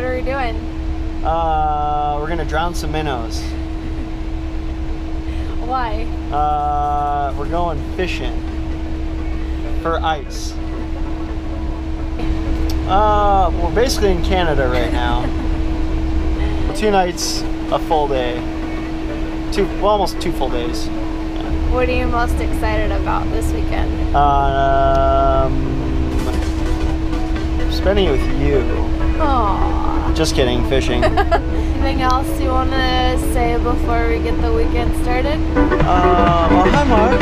What are we doing? We're gonna drown some minnows. Why? We're going fishing for ice. We're basically in Canada right now. 2 nights, a full day. Almost 2 full days. Yeah. What are you most excited about this weekend? Spending it with you. Aww. Just kidding, fishing. Anything else you want to say before we get the weekend started? Oh, hi, Mark.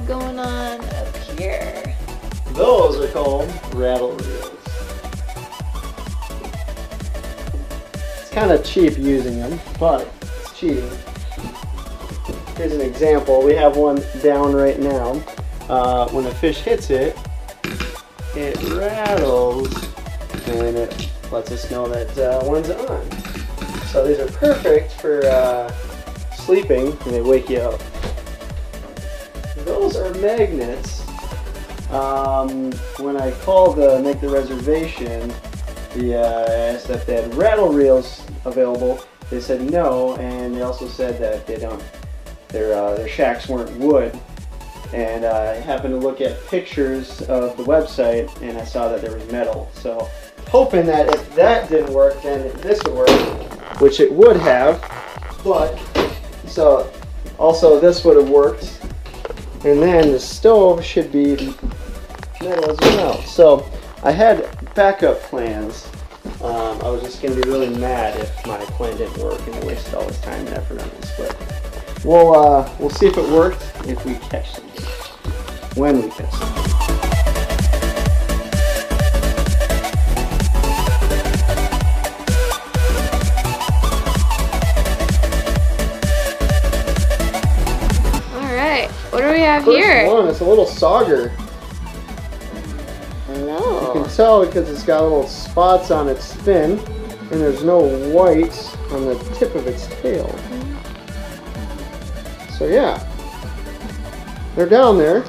Going on up here? Those are called rattle reels. It's kind of cheap using them, but it's cheating. Here's an example. We have one down right now. When a fish hits it, it rattles and it lets us know that one's on. So these are perfect for sleeping and they wake you up. Those are magnets. When I called to make the reservation, I asked if they had rattle reels available. They said no, and they also said that they don't. Their shacks weren't wood. And I happened to look at pictures of the website, and I saw that there was metal. So, hoping that if that didn't work, then this would work, which it would have. But so also this would have worked. And then the stove should be metal as well. So I had backup plans. I was just going to be really mad if my plan didn't work and I wasted all this time and effort on this. But we'll see if it worked if we catch something. When we catch something. What do we have First here? One, it's a little sauger. No. You can tell because it's got little spots on its fin, and there's no white on the tip of its tail. So yeah, they're down there.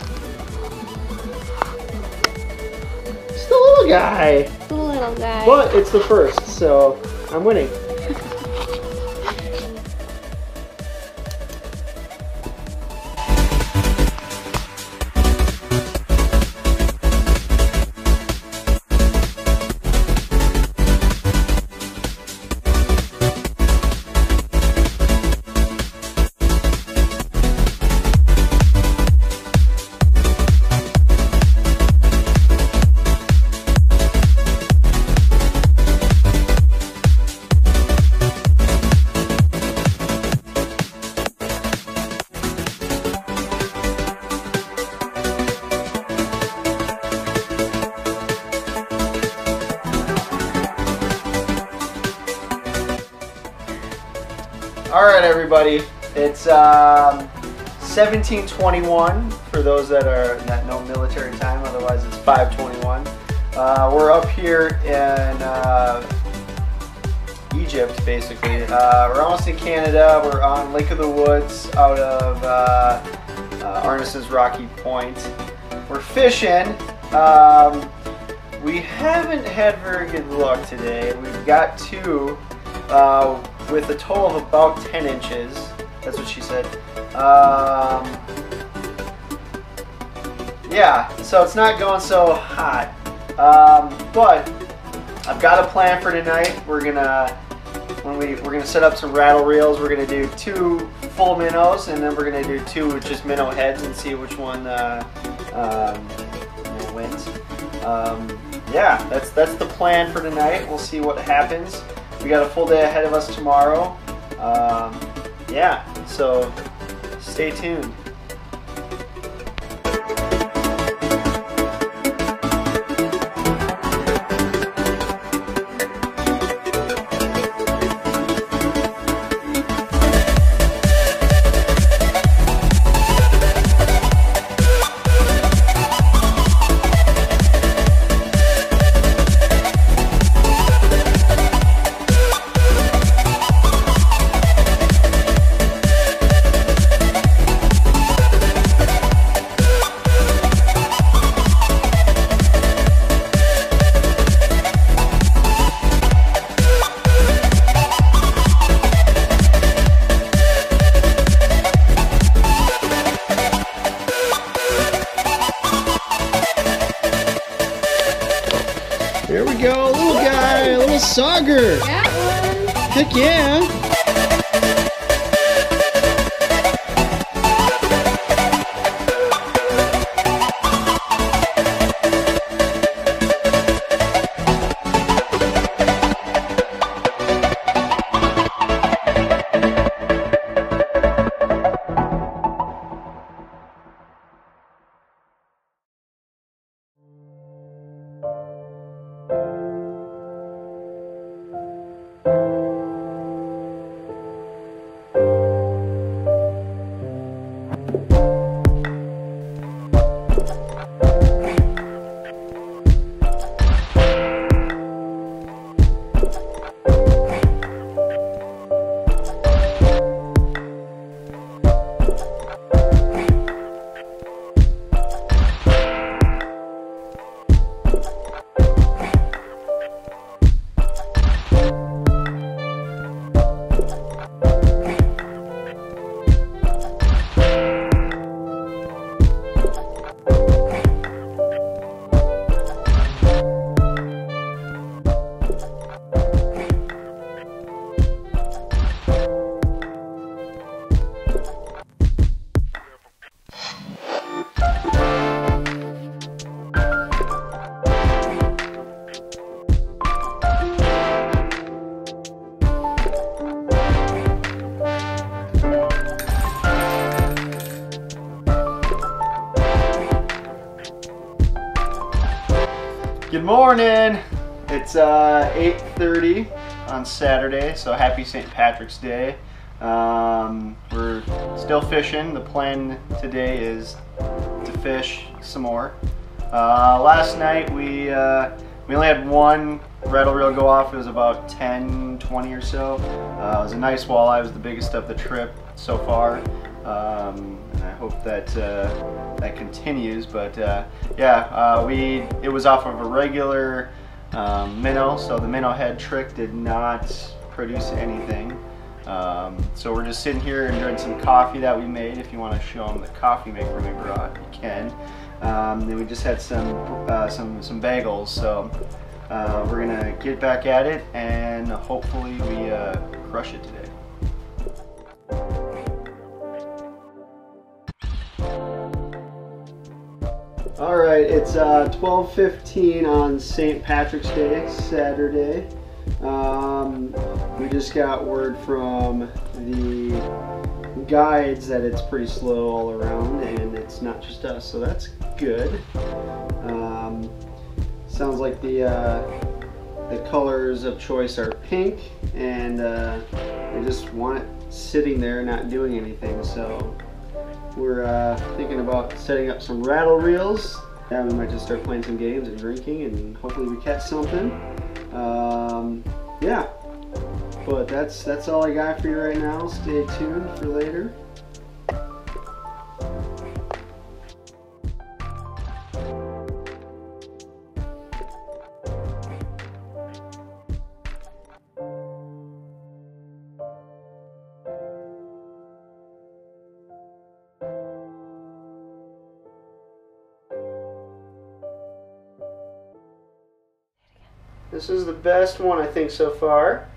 It's the little guy. The little guy. But it's the first, so I'm winning. Alright everybody, it's 17:21 for those that know military time, otherwise it's 5:21. We're up here in Egypt basically. We're almost in Canada. We're on Lake of the Woods out of Arnesen's Rocky Point. We're fishing. We haven't had very good luck today. We've got 2 with a total of about 10 inches. That's what she said. Yeah, so it's not going so hot. But I've got a plan for tonight. We're gonna set up some rattle reels. We're gonna do 2 full minnows, and then we're gonna do 2 with just minnow heads and see which one wins. Yeah, that's the plan for tonight. We'll see what happens. We got a full day ahead of us tomorrow. Yeah, so stay tuned. There we go, little guy, a little sauger. Got one. Heck yeah. Good morning. It's 8:30 on Saturday, so happy St. Patrick's Day. We're still fishing. The plan today is to fish some more. Last night we only had one rattle reel go off. It was about 10-20 or so. It was a nice walleye. It was the biggest of the trip so far. And I hope that that continues. But yeah, it was off of a regular minnow, so the minnow head trick did not produce anything. So we're just sitting here enjoying some coffee that we made. If you want to show them the coffee maker we brought, you can. Then we just had some bagels. So we're gonna get back at it, and hopefully we crush it today. All right, it's 12:15 on St. Patrick's Day, Saturday. We just got word from the guides that it's pretty slow all around, and it's not just us, so that's good. Sounds like the colors of choice are pink, and they just want it sitting there not doing anything. So we're thinking about setting up some rattle reels. Yeah, we might just start playing some games and drinking, and hopefully we catch something. Yeah, but that's all I got for you right now. Stay tuned for later. This is the best one, I think, so far.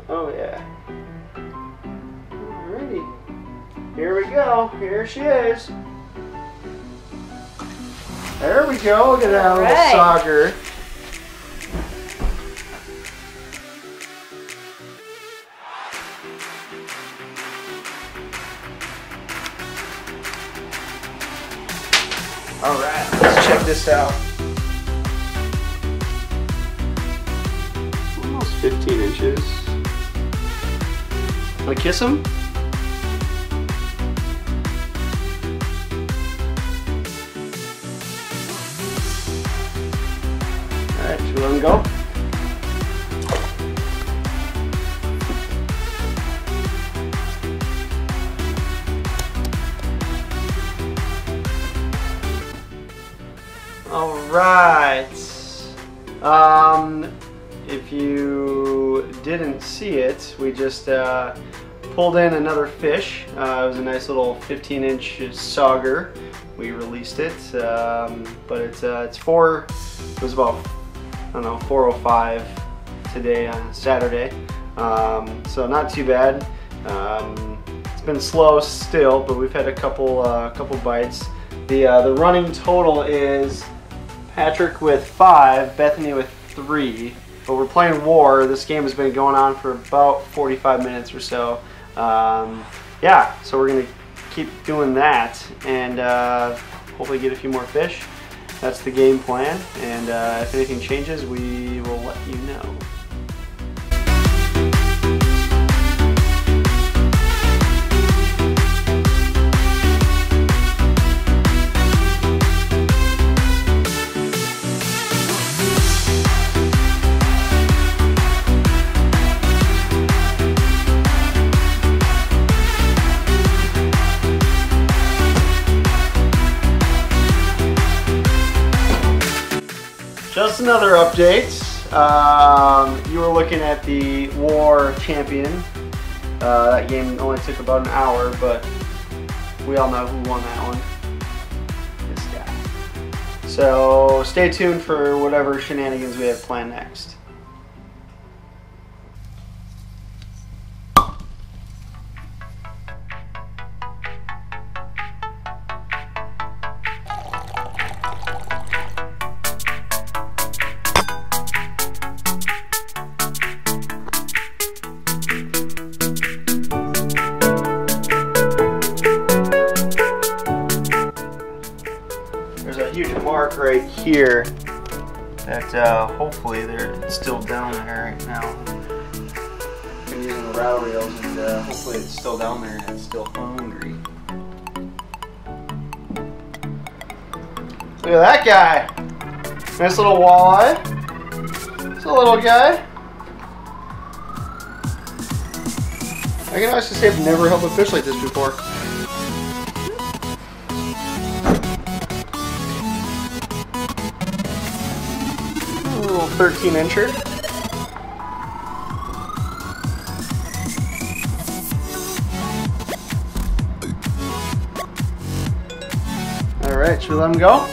Oh, yeah. Alrighty. Here we go. Here she is. There we go. Look at that little sauger. Alright, let's check this out. Almost 15 inches. Wanna kiss him? Alright, should we let him go? Alright. If you didn't see it, we just pulled in another fish. It was a nice little 15-inch sauger. We released it, but it was about, I don't know, 4:05 today on Saturday. So not too bad. It's been slow still, but we've had a couple bites. The running total is Patrick with 5, Bethany with 3. But we're playing war. This game has been going on for about 45 minutes or so. Yeah, so we're gonna keep doing that and hopefully get a few more fish. That's the game plan, and if anything changes, we will let you know. Just another update. You were looking at the War Champion. That game only took about an hour, but we all know who won that one. This guy. So stay tuned for whatever shenanigans we have planned next. There's a huge mark right here that hopefully it's still down there right now. I'm using the Rattle Reels, and hopefully it's still down there and it's still hungry. Look at that guy! Nice little walleye. It's a little guy. I can honestly say I've never held a fish like this before. A little 13-incher. Alright, should we let him go?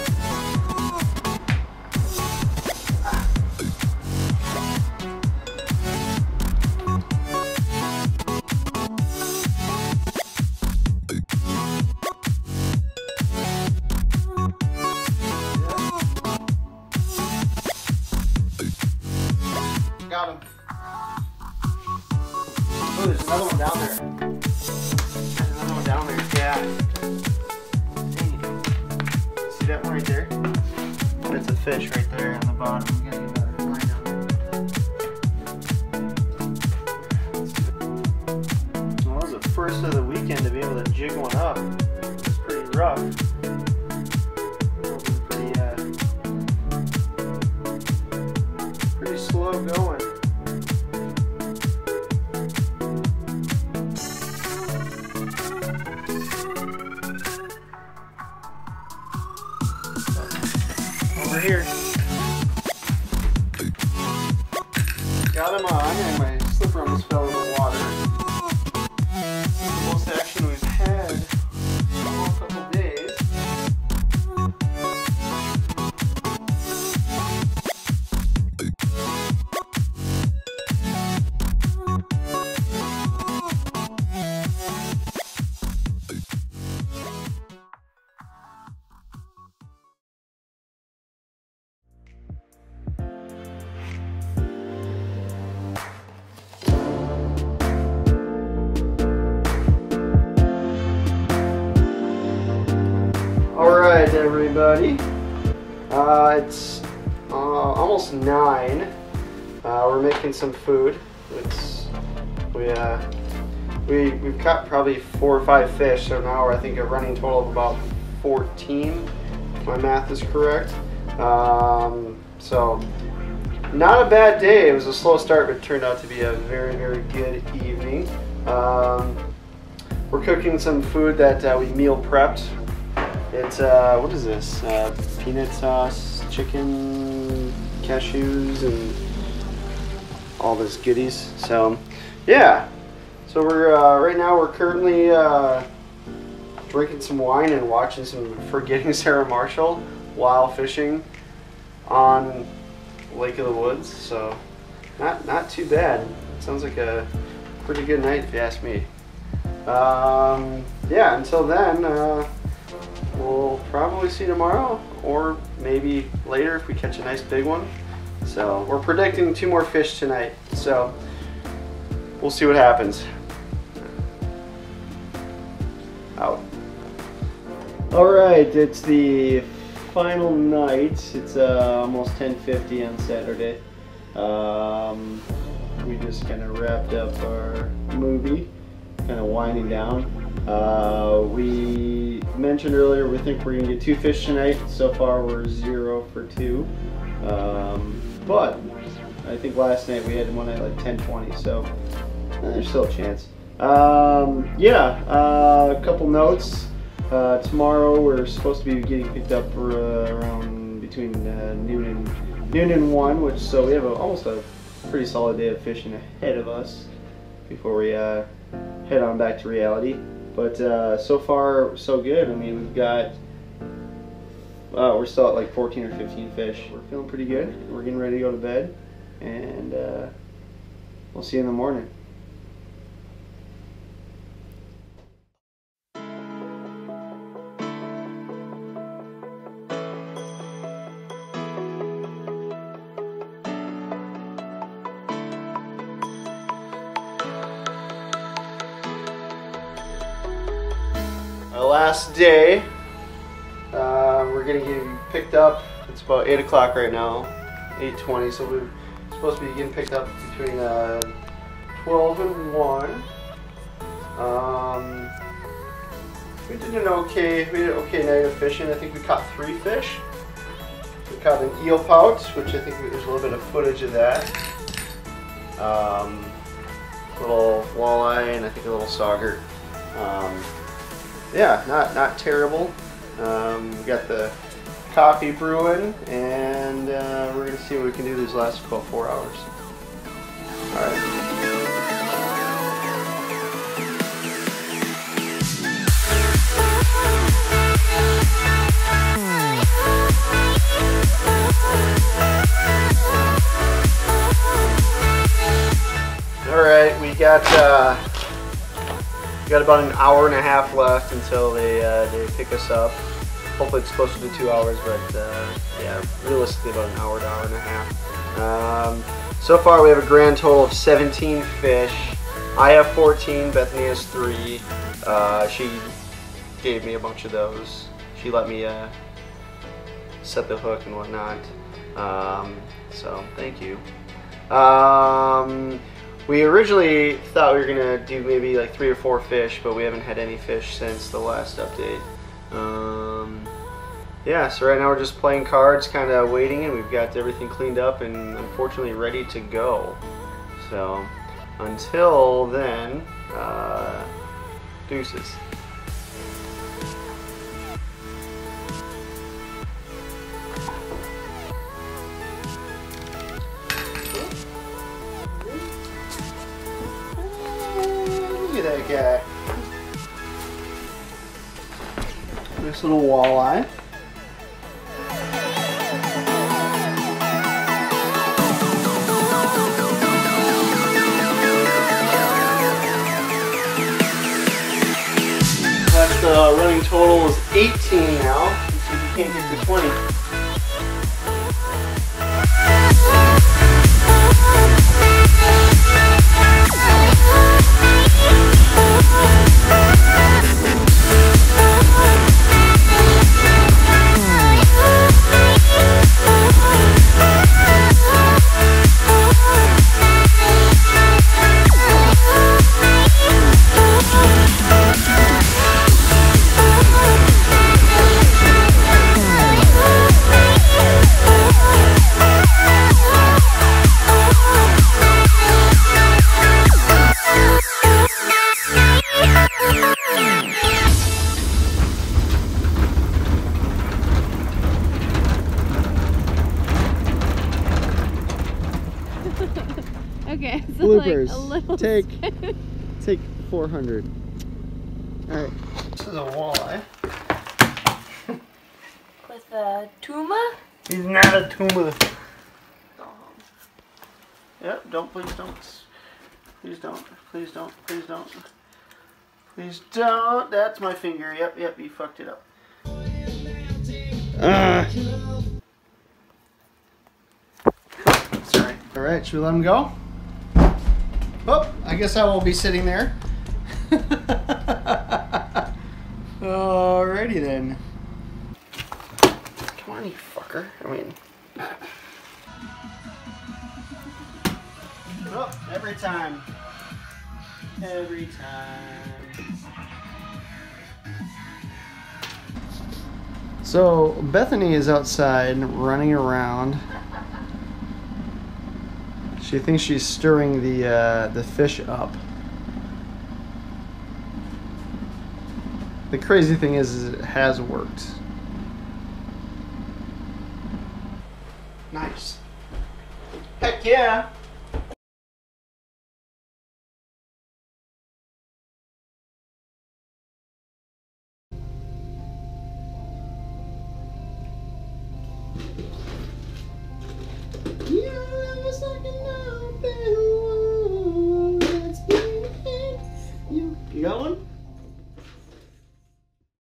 Got him. Oh, there's another one down there. There's another one down there, yeah. Dang. See that one right there? That's a fish right there on the bottom. We gotta get another line down there. Well, that was the first of the weekend to be able to jig one up. It's pretty rough. Pretty slow going. Over here. Got him on, and my slipper almost fell in the water. This is the most action we've had in a couple days. everybody. It's almost 9. We're making some food. We've caught probably 4 or 5 fish, so now we're, I think, a running total of about 14. If my math is correct. So not a bad day. It was a slow start, but it turned out to be a very, very good evening. We're cooking some food that we meal prepped. It's what is this? Peanut sauce, chicken, cashews, and all this goodies. So yeah. So we're right now we're currently drinking some wine and watching some Forgetting Sarah Marshall while fishing on Lake of the Woods. So not too bad. Sounds like a pretty good night if you ask me. Yeah, until then, we'll probably see you tomorrow, or maybe later if we catch a nice big one. So we're predicting 2 more fish tonight, so we'll see what happens. Out. Alright, it's the final night. It's almost 10:50 on Saturday. We just kind of wrapped up our movie, kind of winding down. We mentioned earlier we think we're going to get 2 fish tonight. So far we're 0 for 2. But I think last night we had one at like 10:20, so there's still a chance. Yeah, a couple notes. Tomorrow we're supposed to be getting picked up around between noon and 1, which so we have almost a pretty solid day of fishing ahead of us before we head on back to reality. But so far so good. I mean, we've got we're still at like 14 or 15 fish. We're feeling pretty good. We're getting ready to go to bed, and we'll see you in the morning. Our last day, we're gonna get picked up. It's about 8 o'clock right now, 8:20. So we're supposed to be getting picked up between 12 and 1. We did an okay night of fishing. I think we caught 3 fish. We caught an eel pout, which I think there's a little bit of footage of that. Little walleye and I think a little sauger. Yeah, not terrible. We got the coffee brewing, and we're gonna see what we can do these last about 4 hours. All right. All right, we got about an hour and a half left until they pick us up. Hopefully it's closer to 2 hours, but yeah, realistically about an hour to hour and a half. So far we have a grand total of 17 fish. I have 14, Bethany has 3. She gave me a bunch of those. She let me set the hook and whatnot. So thank you. We originally thought we were gonna do maybe like 3 or 4 fish, but we haven't had any fish since the last update. Yeah, so right now we're just playing cards, kind of waiting, and we've got everything cleaned up and unfortunately ready to go. So until then, deuces. Look at that guy. Nice little walleye. That's the running total is 18 now. So you can't get to 20. Okay, so Bloopers. like a little Take 400. All right. This is a walleye. with a tuma. He's not a tuma. Yep. Please don't. Please don't. Please don't. Please don't. Please don't. That's my finger. Yep. You fucked it up. Sorry. All right. Should we let him go? Oh, I guess I will be sitting there. Alrighty then. Come on, you fucker. I mean. Oh, every time. Every time. So, Bethany is outside running around. She thinks she's stirring the fish up. The crazy thing is it has worked. Nice. Heck yeah! Yeah, that was like a